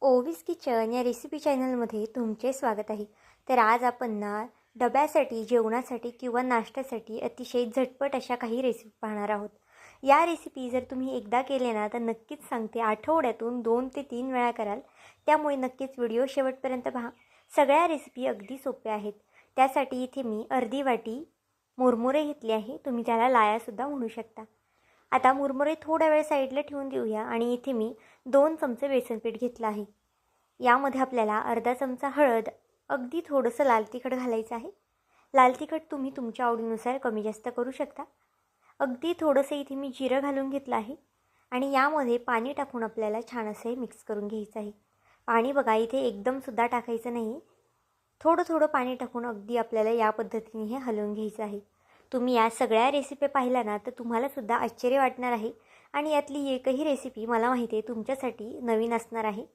ओवीज kitchen या recipe चॅनलमध्ये तुमचे स्वागत आहे। तर आज आपण ना डब्यासाठी, जेवणासाठी किंवा नाश्त्यासाठी अतिशय झटपट अशा काही रेसिपी पाहणार आहोत। या रेसिपी जर तुम्ही एकदा केले ना तर नक्कीच सांगते आठवड्यातून 2 ते 3 वेळा कराल। त्यामुळे नक्कीच व्हिडिओ शेवटपर्यंत पहा। सगळ्या रेसिपी अगदी सोप्या आहेत। त्यासाठी इथे मी अर्धी वाटी मुरमुरे घेतले आहे, तुम्ही त्याला लायासुद्धा म्हणू शकता। आता मुरमुरे थोडा वेळ साईडला ठेवून देऊया आणि इथे मी 2 चमचे बेसन पीठ घेतलं आहे। यामध्ये आपल्याला अर्धा चमचा हळद, अगदी थोडंसं लाल तिखट घालायचं आहे। लाल तिखट तुम्ही तुमच्या आवडीनुसार कमी जास्त करू शकता। अगदी थोडंसं इथे मी जिरं घालून घेतलं आहे आणि यामध्ये पाणी टाकून आपल्याला छान असं मिक्स करून घ्यायचं आहे। पाणी बघा इथे एकदमसुद्धा टाकायचं नाही, थोडं थोडं पाणी टाकून अगदी आपल्याला या पद्धतीने हे हलवून घ्यायचं आहे। तुम्ही या सगळ्या रेसिपी पाहिल्या ना तर तुम्हालासुद्धा आश्चर्य वाटणार आहे आणि यातली एकही रेसिपी मला माहिती आहे तुमच्यासाठी नवीन असणार आहे।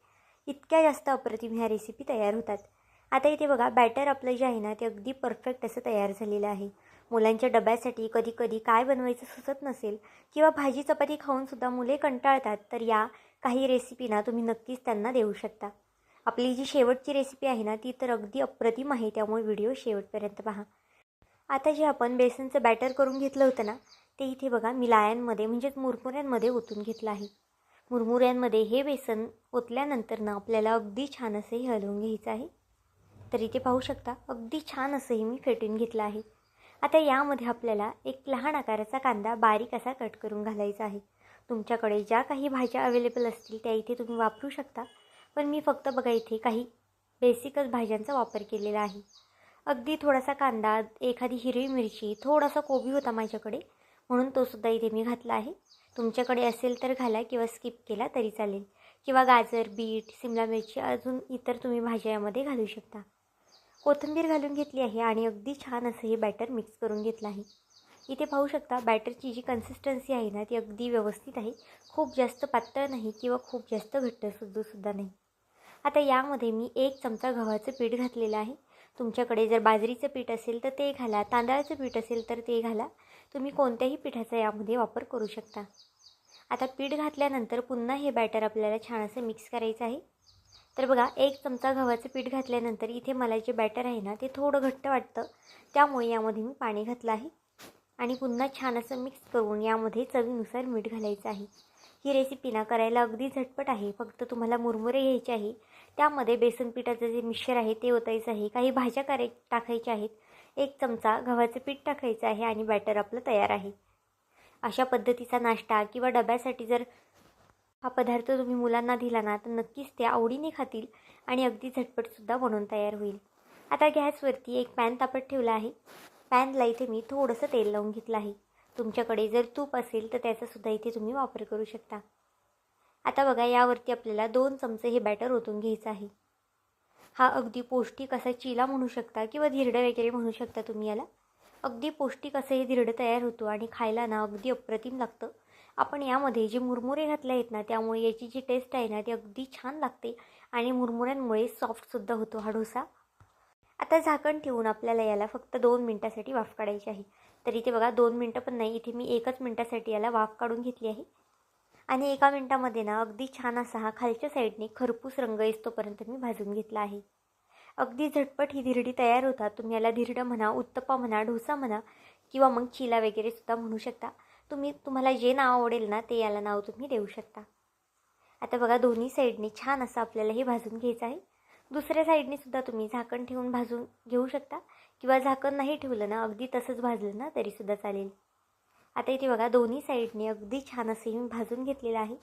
इतक्या जास्त अप्रतिम ह्या रेसिपी तयार होतात। आता इथे बघा बॅटर आपलं जे आहे ना ते अगदी परफेक्ट असं तयार झालेलं आहे। मुलांच्या डब्यासाठी कधी कधी काय बनवायचं सुचत नसेल किंवा भाजी चपाती खाऊनसुद्धा मुले कंटाळतात, तर या काही रेसिपी ना तुम्ही नक्कीच त्यांना देऊ शकता। आपली जी शेवटची रेसिपी आहे ना ती तर अगदी अप्रतिम आहे, त्यामुळे व्हिडिओ शेवटपर्यंत पहा। आता जे आपण बेसनचं बॅटर करून घेतलं होतं ना ते इथे बघा मी लायांमध्ये म्हणजेच मुरमुऱ्यांमध्ये ओतून घेतलं आहे। मुरमुऱ्यांमध्ये हे बेसन ओतल्यानंतर ना आपल्याला अगदी छान असंही हलवून घ्यायचं आहे। तर इथे पाहू शकता अगदी छान असंही मी फेटून घेतलं आहे। आता यामध्ये आपल्याला एक लहान आकाराचा कांदा बारीक असा कट करून घालायचा आहे। तुमच्याकडे ज्या काही भाज्या अवेलेबल असतील त्या इथे तुम्ही वापरू शकता, पण मी फक्त बघा इथे काही बेसिकच भाज्यांचा वापर केलेला आहे। अगदी थोडासा कांदा, एखादी हिरवी मिरची, थोडासा कोबी होता माझ्याकडे म्हणून तो सुद्धा इथे मी घातला आहे। तुमच्याकडे असेल तर घाला किंवा स्किप केला तरी चालेल, किंवा गाजर, बीट, शिमला मिरची अजून इतर तुम्ही भाज्या यामध्ये घालू शकता। कोथिंबीर घालून घेतली आहे आणि अगदी छान असं हे बॅटर मिक्स करून घेतलं आहे। इथे पाहू शकता बॅटरची जी कन्सिस्टन्सी आहे ना ती अगदी व्यवस्थित आहे, खूप जास्त पातळ नाही किंवा खूप जास्त घट्ट सुद्धा नाही। आता यामध्ये मी 1 चमचा गव्हाचं पीठ घातलेलं आहे। तुमच्याकडे जर बाजरीचं पीठ असेल तर ते घाला, तांदळाचं पीठ असेल तर ते घाला, तुम्ही कोणत्याही पिठाचा यामध्ये वापर करू शकता। आता पीठ घातल्यानंतर पुन्हा हे बॅटर आपल्याला छान असं मिक्स करायचं आहे। तर बघा 1 चमचा गव्हाचं पीठ घातल्यानंतर इथे मला जे बॅटर आहे ना ते थोडं घट्ट वाटतं, त्यामुळे यामध्ये मी पाणी घातलं आहे आणि पुन्हा छान असं मिक्स करून यामध्ये चवीनुसार मीठ घालायचं आहे। ही रेसिपी ना करायला अगदी झटपट आहे। फक्त तुम्हाला मुरमुरे घ्यायचे आहे, त्यामध्ये बेसन पिठाचं जे मिक्सचर आहे ते ओतायचं आहे, काही भाज्या टाकायच्या आहेत, 1 चमचा गव्हाचं पीठ टाकायचं आहे आणि बॅटर आपलं तयार आहे। अशा पद्धतीचा नाश्ता किंवा डब्यासाठी जर हा पदार्थ तुम्ही मुलांना दिला ना तर नक्कीच ते आवडीने खातील आणि अगदी झटपटसुद्धा बनवून तयार होईल। आता गॅसवरती एक पॅन तापत ठेवला आहे। पॅनला इथे मी थोडंसं तेल लावून घेतलं आहे। तुमच्याकडे जर तूप असेल तर त्याचासुद्धा इथे तुम्ही वापर करू शकता। आता बघा यावरती आपल्याला 2 चमचे हे बॅटर ओतून घ्यायचं आहे। हा अगदी पौष्टिक असा चिला म्हणू शकता किंवा धिरडं वगैरे म्हणू शकता तुम्ही याला। अगदी पौष्टिक असं हे धिरडं तयार होतो आणि खायला ना अगदी अप्रतिम लागतं। आपण यामध्ये जे मुरमुरे घातले आहेत ना त्यामुळे याची जी टेस्ट आहे ना ती अगदी छान लागते आणि मुरमुऱ्यांमुळे सॉफ्टसुद्धा होतो हा डोसा। आता झाकण ठेवून आपल्याला याला फक्त 2 मिनटासाठी वाफ काढायची आहे। तर इथे बघा 2 मिनटं पण नाही, इथे मी 1च मिनटासाठी याला वाफ काढून घेतली आहे आणि 1 मिनटामध्ये ना अगदी छान असा हा खालच्या साईडने खरपूस रंग येतोपर्यंत मी भाजून घेतला आहे। अगदी झटपट ही धिरडी तयार होतात। तुम्ही याला धिरडं म्हणा, उत्तप्पा म्हणा, डोसा म्हणा किंवा मग चिला वगैरे सुद्धा म्हणू शकता। तुम्हाला जे नाव आवडेल ना ते याला नाव तुम्ही देऊ शकता। आता बघा दोन्ही साईडने छान असं आपल्याला हे भाजून घ्यायचं आहे। दुसऱ्या साईडने सुद्धा तुम्ही झाकण ठेवून भाजून घेऊ शकता किंवा झाकण नाही ठेवलं ना अगदी तसंच भाजलं ना तरीसुद्धा चालेल। आता इथे बघा दोन्ही साईडने अगदी छान असे मी भाजून घेतलेलं आहे।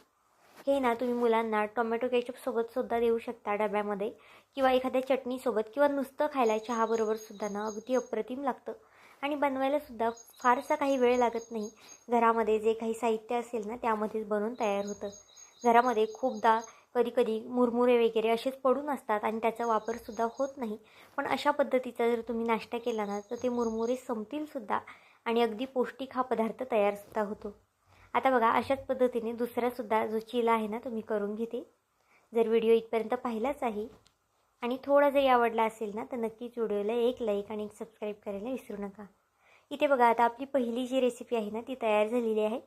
हे ना तुम्ही मुलांना टोमॅटो केचपसोबतसुद्धा देऊ शकता डब्यामध्ये, किंवा एखाद्या चटणीसोबत किंवा नुसतं खायला चहाबरोबरसुद्धा ना अगदी अप्रतिम लागतं आणि बनवायलासुद्धा फारसा काही वेळ लागत नाही। घरामध्ये जे काही साहित्य असेल ना त्यामध्येच बनवून तयार होतं। घरामध्ये खूपदा कधी मुरमुरे वगैरे असेच पडून असतात आणि त्याचा वापरसुद्धा होत नाही, पण अशा पद्धतीचा जर तुम्ही नाश्ता केला ना तर ते मुरमुरे संपतीलसुद्धा आणि अगदी पौष्टिक हा पदार्थ तयारसुद्धा होतो। आता बघा अशाच पद्धतीने दुसरासुद्धा जो चिला आहे ना तो मी करून घेते। जर व्हिडिओ इथपर्यंत पाहिलाच आहे आणि थोडा जरी आवडला असेल ना तर नक्कीच व्हिडिओला एक लाईक आणि एक सबस्क्राईब करायला विसरू नका। इथे बघा आता आपली पहिली जी रेसिपी आहे ना ती तयार झालेली आहे।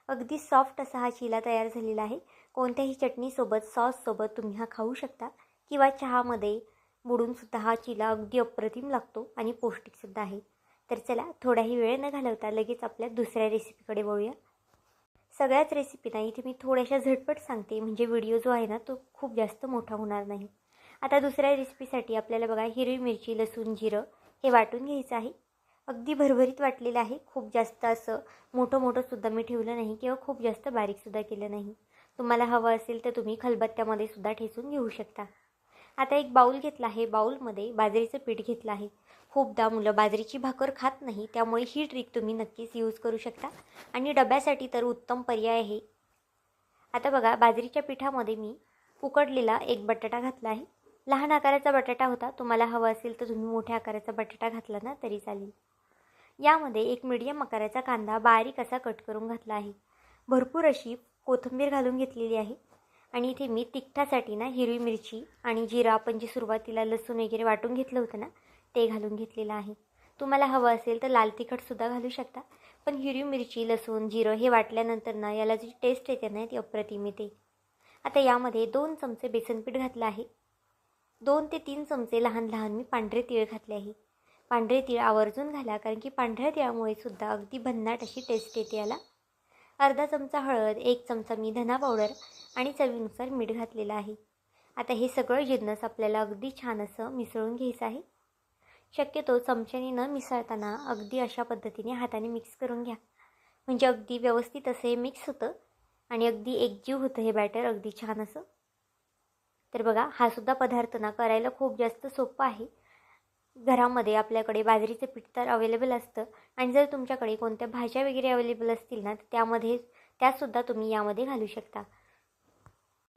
अगदी सॉफ्ट असा हा चिला तयार झालेला आहे। कोणत्याही चटणीसोबत सॉससोबत तुम्ही हा खाऊ शकता किंवा चहामध्ये बुडूनसुद्धा हा चिला अगदी अप्रतिम लागतो आणि पौष्टिकसुद्धा आहे. तर चला थोडाही वेळ न घालवता लगेच आपल्या दुसऱ्या रेसिपीकडे वळूया. सगळ्याच रेसिपीना इथे मी थोड्याशा झटपट सांगते, म्हणजे व्हिडिओ जो आहे ना तो खूप जास्त मोठा होणार नाही. आता दुसऱ्या रेसिपीसाठी आपल्याला बघा हिरवी मिरची, लसूण, जिरं हे वाटून घ्यायचं आहे. अगदी भरभरीत वाटलेलं आहे. खूप जास्त असं मोठं मी ठेवलं नाही किंवा खूप जास्त बारीकसुद्धा केलं नाही. तुम्हाला हवं असेल तर तुम्ही खलबत्त्यामध्ये सुद्धा ठेचून घेऊ शकता. आता एक बाऊल घेतला आहे. बाऊलमध्ये बाजरीचं पीठ घेतलं आहे. खूपदा मुलं बाजरीची भाकर खात नाही, त्यामुळे ही ट्रिक तुम्ही नक्कीच यूज करू शकता आणि डब्यासाठी तर उत्तम पर्याय आहे. आता बघा बाजरीच्या पिठामध्ये मी उकडलेला एक बटाटा घातला आहे. लहान आकाराचा बटाटा होता. तुम्हाला हवं असेल तर तुम्ही मोठ्या आकाराचा बटाटा घातला ना तरी चालेल. यामध्ये एक मीडियम आकाराचा कांदा बारीक असा कट करून घातला आहे. भरपूर अशी कोथिंबीर घालून घेतलेली आहे. आणि इथे मी तिखटासाठी ना हिरवी मिरची आणि जिरा आपण जे सुरुवातीला लसूण वगैरे वाटून घेतलं होतं ना ते घालून घेतलेलं आहे. तुम्हाला हवं असेल तर लाल तिखटसुद्धा घालू शकता, पण हिरवी मिरची, लसूण, जिरं हे वाटल्यानंतर ना याला जी टेस्ट येते ना ती अप्रतिम येते. आता यामध्ये 2 चमचे बेसन पीठ घातलं आहे. 2 ते 3 चमचे लहान लहान मी पांढरे तीळ घातले आहे. पांढरे तीळ आवर्जून घाला, कारण की पांढऱ्या तिळामुळे सुद्धा अगदी भन्नाट अशी टेस्ट येते याला. अर्धा चमचा हळद, 1 चमचा मी धना पावडर आणि चवीनुसार मीठ घातलेलं आहे. आता हे सगळं जिन्नस आपल्याला अगदी छान असं मिसळून घ्यायचं आहे. शक्यतो चमच्याने न मिसळताना अगदी अशा पद्धतीने हाताने मिक्स करून घ्या, म्हणजे अगदी व्यवस्थित असं हे मिक्स होतं आणि अगदी एकजीव होतं हे बॅटर अगदी छान असं. तर बघा हा सुद्धा पदार्थ ना करायला खूप जास्त सोपा आहे. घरामध्ये आपल्याकडे बाजरीचं पीठ तर अवेलेबल असतं आणि जर तुमच्याकडे कोणत्या भाज्या वगैरे अवेलेबल असतील ना तर त्यासुद्धा तुम्ही यामध्ये घालू शकता.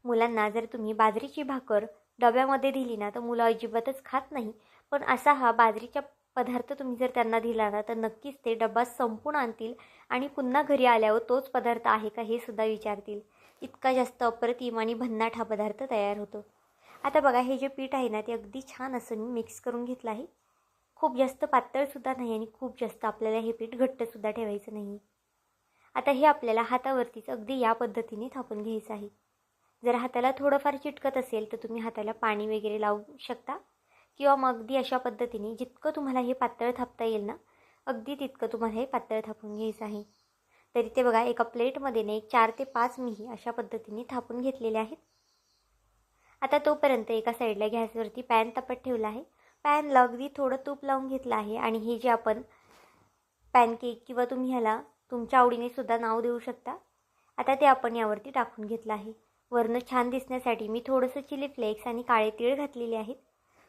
मुलांना जर तुम्ही बाजरीची भाकर डब्यामध्ये दिली ना तर मुलं अजिबातच खात नाही, पण असा हा बाजरीचा पदार्थ तुम्ही जर त्यांना दिला ना तर नक्कीच ते डबा संपून आणतील आणि पुन्हा घरी आल्यावर तोच पदार्थ आहे का हे सुद्धा विचारतील. इतका जास्त अप्रतिम आणि भन्नाट हा पदार्थ तयार होतो. आता बघा हे जे पीठ आहे ना ते अगदी छान असं मी मिक्स करून घेतलं आहे. खूप जास्त पातळसुद्धा नाही आणि खूप जास्त आपल्याला हे पीठ घट्टसुद्धा ठेवायचं नाही. आता हे आपल्याला हातावरतीच अगदी या पद्धतीने थापून घ्यायचं आहे. जर हाताला थोडंफार चिटकत असेल तर तुम्ही हाताला पाणी वगैरे लावू शकता किंवा मग अगदी अशा पद्धतीने जितकं तुम्हाला हे पातळ थापता येईल ना अगदी तितकं तुम्हाला हे पातळ थापून घ्यायचं आहे. तरी ते बघा एका प्लेटमध्ये ना 4 ते 5 मी अशा पद्धतीने थापून घेतलेले आहेत. आता तोपर्यंत एका साईडला गॅसवरती पॅन तापत ठेवला आहे. पॅनला अगदी थोडं तूप लावून घेतलं आहे आणि हे जे आपण पॅनकेक किंवा तुम्ही ह्याला तुमच्या आवडीने सुद्धा नाव देऊ शकता. आता ते आपण यावरती टाकून घेतलं आहे. वरनं छान दिसण्यासाठी मी थोडंसं चिली फ्लेक्स आणि काळे तीळ घातलेले आहेत.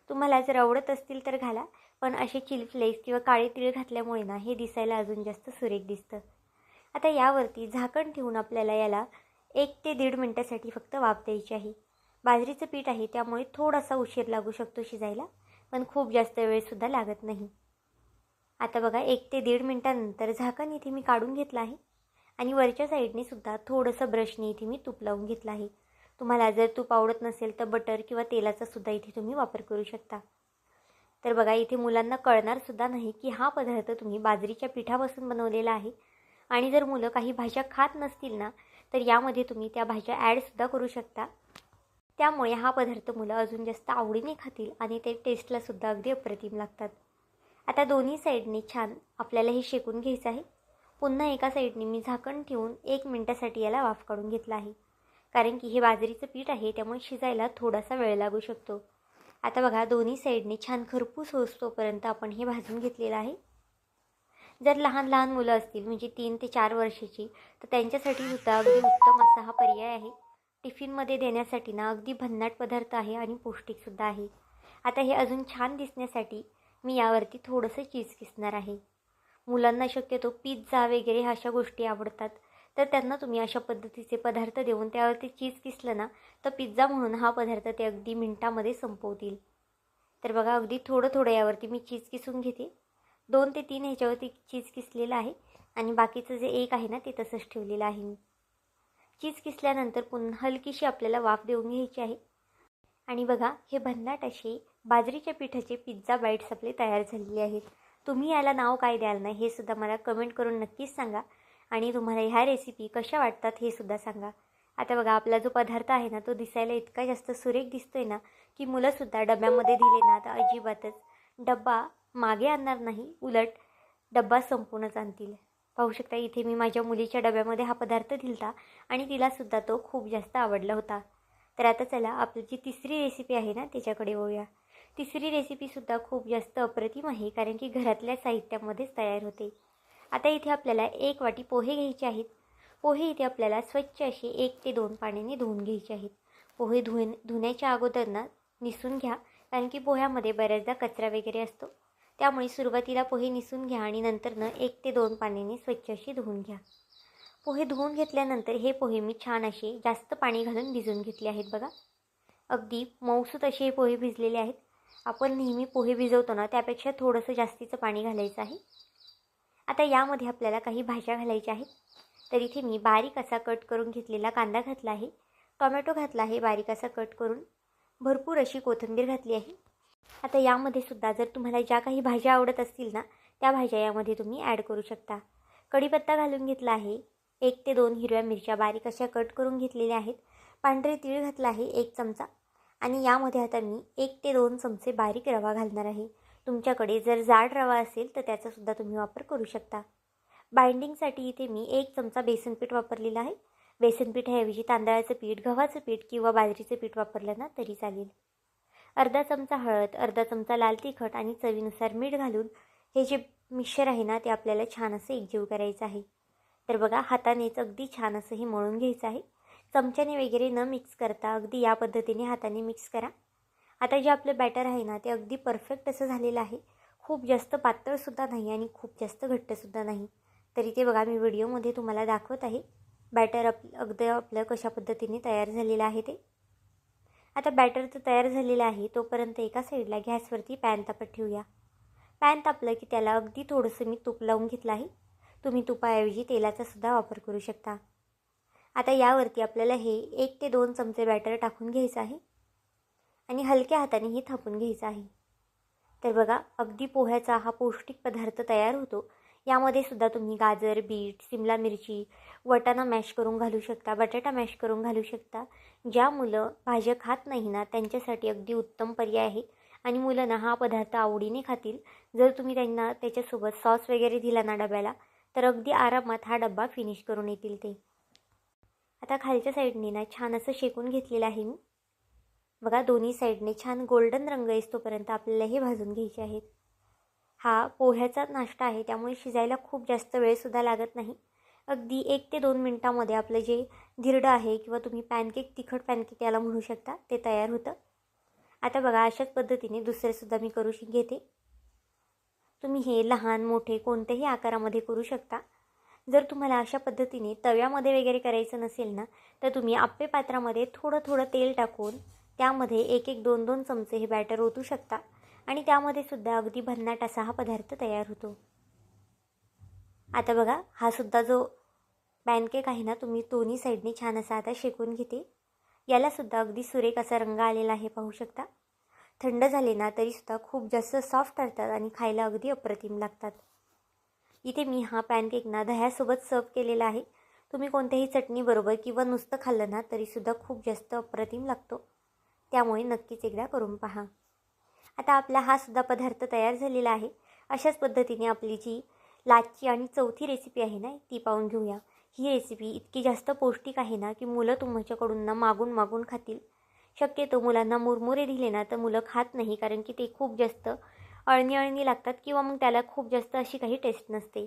तुम्हाला जर आवडत असतील तर घाला, पण असे चिली फ्लेक्स किंवा काळे तीळ घातल्यामुळे ना हे दिसायला अजून जास्त सुरेख दिसतं. आता यावरती झाकण ठेवून आपल्याला याला 1 ते 1.5 मिनटासाठी फक्त वाफ द्यायची आहे. बाजरीचं पीठ आहे त्यामुळे थोडासा उशीर लागू शकतो शिजायला, पण खूप जास्त वेळसुद्धा लागत नाही. आता बघा 1 ते 1.5 मिनटानंतर झाकण इथे मी काढून घेतलं आहे आणि वरच्या साईडने सुद्धा थोडंसं ब्रशने इथे मी तूप लावून घेतलं आहे. तुम्हाला जर तूप आवडत नसेल तर बटर किंवा तेलाचा सुद्धा इथे तुम्ही वापर करू शकता. तर बघा इथे मुलांना कळणारसुद्धा नाही की हा पदार्थ तुम्ही बाजरीच्या पिठापासून बनवलेला आहे. आणि जर मुलं काही भाज्या खात नसतील ना तर यामध्ये तुम्ही त्या भाज्या ॲडसुद्धा करू शकता. त्यामुळे हा पदार्थ मुलं अजून जास्त आवडीने खातील आणि ते टेस्टलासुद्धा अगदी अप्रतिम लागतात. आता दोन्ही साईडने छान आपल्याला हे शेकून घ्यायचं आहे. पुन्हा एका साईडने मी झाकण ठेवून 1 मिनटासाठी याला वाफ काढून घेतला आहे, कारण की हे बाजरीचं पीठ आहे त्यामुळे शिजायला थोडासा वेळ लागू शकतो. आता बघा दोन्ही साईडने छान खरपूस होईस्तोपर्यंत आपण हे भाजून घेतलेलं आहे. जर लहान लहान मुलं असतील म्हणजे 3 ते 4 वर्षाची तर त्यांच्यासाठी सुद्धा अगदी उत्तम असा हा पर्याय आहे. टिफिनमध्ये देण्यासाठी ना अगदी भन्नाट पदार्थ आहे आणि पौष्टिकसुद्धा आहे. आता हे अजून छान दिसण्यासाठी मी यावरती थोडंसं चीज किसणार आहे. मुलांना शक्यतो पिझ्झा वगैरे अशा गोष्टी आवडतात, तर त्यांना तुम्ही अशा पद्धतीचे पदार्थ देऊन त्यावरती चीज किसलं ना तर पिझ्झा म्हणून हा पदार्थ ते अगदी मिनिटामध्ये संपवतील. तर बघा अगदी थोडं यावरती मी चीज किसून घेते. 2 ते 3 ह्याच्यावरती चीज किसलेलं आहे आणि बाकीचं जे एक आहे ना ते तसंच ठेवलेलं आहे मी. चीज किसल्यानंतर पुन्हा हलकीशी आपल्याला वाफ देऊन घ्यायची आहे. आणि बघा हे भन्नाट असे बाजरीच्या पिठाचे पिझ्झा बाईट्स आपले तयार झालेले आहेत. तुम्ही याला नाव काय द्याल ना हे सुद्धा मला कमेंट करून नक्कीच सांगा आणि तुम्हाला ह्या रेसिपी कशा वाटतात हे सुद्धा सांगा. आता बघा आपला जो पदार्थ आहे ना तो दिसायला इतका जास्त सुरेख दिसतोय ना की मुलंसुद्धा डब्यामध्ये दिले ना तर अजिबातच डब्बा मागे आणणार नाही, उलट डब्बा संपूर्णच आणतील. पाहू शकता इथे मी माझ्या मुलीच्या डब्यामध्ये हा पदार्थ दिलता आणि तिलासुद्धा तो खूप जास्त आवडला होता. तर आता चला आपली जी तिसरी रेसिपी आहे ना त्याच्याकडे वळूया. तिसरी रेसिपीसुद्धा खूप जास्त अप्रतिम आहे कारण की घरातल्या साहित्यामध्येच तयार होते. आता इथे आपल्याला 1 वाटी पोहे घ्यायचे आहेत. पोहे इथे आपल्याला स्वच्छ असे 1 ते 2 पाण्याने धुवून घ्यायचे आहेत. पोहे धुण्याच्या अगोदर ना निसून घ्या कारण की पोह्यामध्ये बऱ्याचदा कचरा वगैरे असतो. त्यामुळे सुरुवातीला पोहे निसून घ्या आणि नंतरनं 1 ते 2 पाण्याने स्वच्छ अशी धुवून घ्या. पोहे धुवून घेतल्यानंतर हे पोहे मी छान असे जास्त पाणी घालून भिजवून घेतले आहेत बघा. अगदी मऊसूत असे हे पोहे भिजलेले आहेत. आपण नेहमी पोहे भिजवतो ना त्यापेक्षा थोडंसं जास्तीचं पाणी घालायचं आहे. आता यामध्ये आपल्याला काही भाज्या घालायच्या आहेत. तर इथे मी बारीक असा कट करून घेतलेला कांदा घातला आहे, टोमॅटो घातला आहे बारीक असा कट करून, भरपूर अशी कोथिंबीर घातली आहे. आता यामध्ये सुद्धा जर तुम्हाला ज्या काही भाज्या आवडत असतील ना त्या भाज्या यामध्ये तुम्ही ॲड करू शकता. कढीपत्ता घालून घेतला आहे, 1 ते 2 हिरव्या मिरच्या बारीक अशा कट करून घेतलेल्या आहेत, पांढरे तीळ घातला आहे 1 चमचा आणि यामध्ये आता मी 1 ते 2 चमचे बारीक रवा घालणार आहे. तुमच्याकडे जर जाड रवा असेल तर त्याचासुद्धा तुम्ही वापर करू शकता. बाइंडिंगसाठी इथे मी 1 चमचा बेसन पीठ वापरलेलं आहे. बेसन पीठाऐवजी तांदळाचं पीठ, गव्हाचं पीठ किंवा बाजरीचं पीठ वापरलं ना तरी चालेल. अर्धा चमचा हळद, अर्धा चमचा लाल तिखट आणि चवीनुसार मीठ घालून हे जे मिक्सचर आहे ना ते आपल्याला छान असं एकजीव करायचं आहे. तर बघा हातानेच अगदी छान असं हे मळून घ्यायचं आहे. चमच्याने वगैरे न मिक्स करता अगदी या पद्धतीने हाताने मिक्स करा. आता जे आपलं बॅटर आहे ना ते अगदी परफेक्ट असं झालेलं आहे. खूप जास्त पातळसुद्धा नाही आणि खूप जास्त घट्टसुद्धा नाही. तर इथे बघा मी व्हिडिओमध्ये तुम्हाला दाखवत आहे बॅटर अगदी आपलं कशा पद्धतीने तयार झालेलं आहे ते. आता बॅटर तर तयार झालेलं आहे तोपर्यंत एका साईडला गॅसवरती पॅन तापत ठेवूया. पॅन तापलं की त्याला अगदी थोडंसं मी तूप लावून घेतलं आहे. तुम्ही तुपाऐवजी तेलाचासुद्धा वापर करू शकता. आता यावरती आपल्याला हे 1 ते 2 चमचे बॅटर टाकून घ्यायचं आहे आणि हलक्या हाताने हे थापून घ्यायचं आहे. तर बघा अगदी पोह्याचा हा पौष्टिक पदार्थ तयार होतो. यामध्ये सुद्धा तुम्ही गाजर, बीट, सिमला मिरची, वाटाणा मॅश करून घालू शकता, बटाटा मॅश करून घालू शकता. ज्या मुलं भाज्या खात नाही ना त्यांच्यासाठी अगदी उत्तम पर्याय आहे आणि मुलं ना हा पदार्थ आवडीने खातील. जर तुम्ही त्यांना त्याच्यासोबत सॉस वगैरे दिला ना डब्याला तर अगदी आरामात हा डब्बा फिनिश करून येतील ते. आता खालच्या साईडने ना छान असं शेकून घेतलेलं आहे मी. बघा दोन्ही साईडने छान गोल्डन रंग येतोपर्यंत आपल्याला हे भाजून घ्यायचे आहेत. हा पोह्याचा नाश्ता आहे त्यामुळे शिजायला खूप जास्त वेळसुद्धा लागत नाही. अगदी 1 ते 2 मिनटामध्ये आपलं जे धिरडं आहे किंवा तुम्ही पॅनकेक, तिखट पॅनकेक याला म्हणू शकता ते तयार होतं. आता बघा अशाच पद्धतीने दुसरेसुद्धा मी करू घेते. तुम्ही हे लहान मोठे कोणत्याही आकारामध्ये करू शकता. जर तुम्हाला अशा पद्धतीने तव्यामध्ये वगैरे करायचं नसेल ना तर तुम्ही आप्पे पात्रामध्ये थोडं थोडं तेल टाकून त्यामध्ये 1-1, 2-2 चमचे हे बॅटर ओतू शकता आणि त्यामध्ये सुद्धा अगदी भन्नाट असा हा पदार्थ तयार होतो. आता बघा हा सुद्धा जो पॅनकेक आहे ना तुम्ही दोन्ही साईडने छान असा आता शेकून घेते. यालासुद्धा अगदी सुरेख असा रंग आलेला आहे पाहू शकता. थंड झाले ना तरीसुद्धा खूप जास्त सॉफ्ट ठरतात आणि खायला अगदी अप्रतिम लागतात. इथे मी हा पॅनकेक ना दह्यासोबत सर्व केलेला आहे. तुम्ही कोणत्याही चटणीबरोबर किंवा नुसतं खाल्लं ना तरीसुद्धा खूप जास्त अप्रतिम लागतो. त्यामुळे नक्कीच एकदा करून पहा. आता आपला हा सुद्धा पदार्थ तयार झालेला आहे. अशाच पद्धतीने आपली जी लाची आणि चौथी रेसिपी आहे ना ती पाहून घेऊया. ही रेसिपी इतकी जास्त पौष्टिक आहे ना की मुलं तुमच्याकडून ना मागून मागून खातील. शक्यतो मुलांना मुरमुरे दिले ना तर मुलं खात नाही कारण की ते खूप जास्त अळणी लागतात किंवा मग त्याला खूप जास्त अशी काही टेस्ट नसते.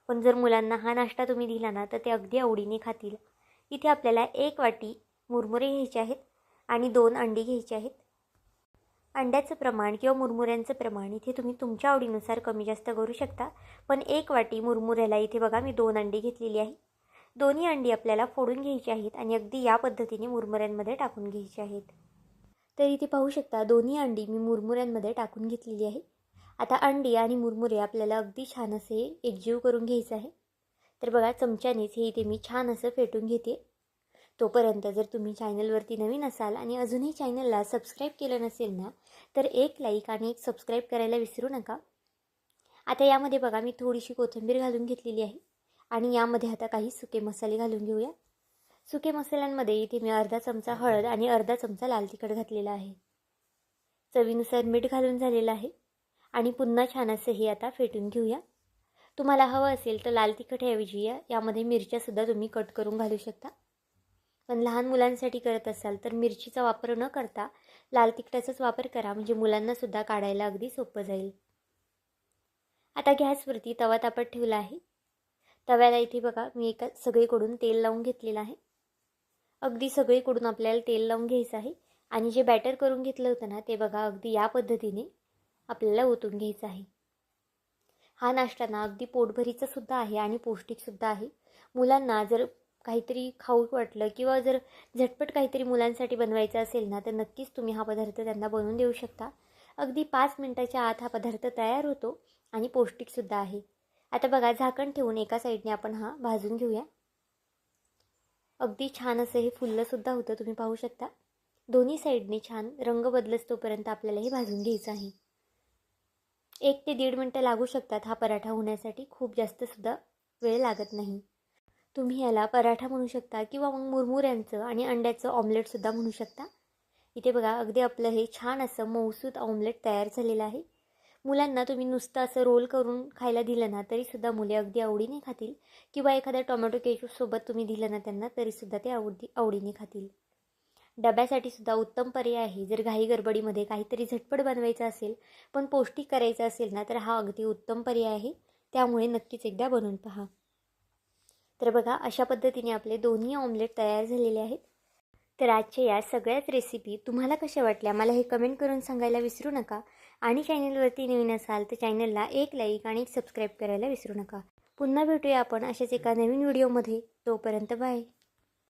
पण जर मुलांना हा नाश्ता तुम्ही दिला ना तर ते अगदी आवडीने खातील. इथे आपल्याला 1 वाटी मुरमुरे घ्यायचे आहेत आणि 2 अंडी घ्यायची आहेत. अंड्याचं प्रमाण किंवा मुरमुऱ्यांचं प्रमाण इथे तुम्ही तुमच्या आवडीनुसार कमी जास्त करू शकता. पण 1 वाटी मुरमुऱ्याला इथे बघा मी 2 अंडी घेतलेली आहे. दोन्ही अंडी आपल्याला फोडून घ्यायची आहेत आणि अगदी या पद्धतीने मुरमुऱ्यांमध्ये टाकून घ्यायची आहेत. तर इथे पाहू शकता दोन्ही अंडी मी मुरमुऱ्यांमध्ये टाकून घेतलेली आहे. आता अंडी आणि मुरमुरे आपल्याला अगदी छान असे एकजीव करून घ्यायचं आहे. तर बघा चमच्यानेच हे इथे मी छान असं फेटून घेते. तोपर्यंत जर तुम्ही चॅनलवरती नवीन असाल आणि अजूनही चॅनलला सबस्क्राईब केलं नसेल ना तर 1 लाईक आणि 1 सबस्क्राईब करायला विसरू नका. आता यामध्ये बघा मी थोडीशी कोथिंबीर घालून घेतलेली आहे आणि यामध्ये आता काही सुके मसाले घालून घेऊया. सुके मसाल्यांमध्ये इथे मी अर्धा चमचा हळद आणि अर्धा चमचा लाल तिखट घातलेला आहे. चवीनुसार मीठ घालून झालेलं आहे आणि पुन्हा छान असं हे आता फेटून घेऊया. तुम्हाला हवं असेल तर लाल तिखटऐवजी यामध्ये मिरच्यासुद्धा तुम्ही कट करून घालू शकता. पण लहान मुलांसाठी करत असाल तर मिरचीचा वापर न करता लाल तिखटाचाच वापर करा, म्हणजे मुलांनासुद्धा काढायला अगदी सोपं जाईल. आता गॅसवरती तवा तापत ठेवला आहे. तव्याला इथे बघा मी एका सगळीकडून तेल लावून घेतलेलं आहे. अगदी सगळीकडून आपल्याला तेल लावून घ्यायचं आहे आणि जे बॅटर करून घेतलं होतं ना ते बघा अगदी या पद्धतीने आपल्याला ओतून घ्यायचं आहे. हा नाश्ता ना अगदी पोटभरीचा सुद्धा आहे आणि पौष्टिकसुद्धा आहे. मुलांना जर काहीतरी खाऊ वाटलं किंवा जर झटपट काहीतरी मुलांसाठी बनवायचं असेल ना तर नक्कीच तुम्ही हा पदार्थ त्यांना बनवून देऊ शकता. अगदी 5 मिनिटाच्या आत हा पदार्थ तयार होतो आणि पौष्टिकसुद्धा आहे. आता बघा झाकण ठेवून एका साईडने आपण हा भाजून घेऊया. अगदी छान असं हे फुललंसुद्धा होतं, तुम्ही पाहू शकता. दोन्ही साईडने छान रंग बदलस तोपर्यंत आपल्याला हे भाजून घ्यायचं आहे. 1 ते 1.5 मिनटं लागू शकतात हा पराठा होण्यासाठी, खूप जास्तसुद्धा वेळ लागत नाही. तुम्ही याला पराठा म्हणू शकता किंवा मग मुरमुऱ्यांचं आणि अंड्याचं ऑमलेटसुद्धा म्हणू शकता. इथे बघा अगदी आपलं हे छान असं मऊसूत ऑमलेट तयार झालेलं आहे. मुलांना तुम्ही नुसतं असं रोल करून खायला दिलं ना तरीसुद्धा मुले अगदी आवडीने खातील किंवा एखाद्या टोमॅटो केचपसोबत तुम्ही दिलं ना त्यांना तरीसुद्धा ते आवडीने खातील. डब्यासाठी सुद्धा उत्तम पर्याय आहे. जर घाई गडबडीमध्ये काहीतरी झटपट बनवायचं असेल पण पौष्टिक करायचं असेल ना तर हा अगदी उत्तम पर्याय आहे. त्यामुळे नक्कीच एकदा बनवून पहा. तर बघा अशा पद्धतीने आपले दोन्ही ऑमलेट तयार झालेले आहेत. तर आजच्या या सगळ्याच रेसिपी तुम्हाला कशा वाटल्या मला हे कमेंट करून सांगायला विसरू नका. आणि चॅनलवरती नवीन असाल तर चॅनलला एक लाईक आणि एक सबस्क्राईब करायला विसरू नका. पुन्हा भेटूया आपण अशाच एका नवीन व्हिडिओमध्ये. तोपर्यंत बाय.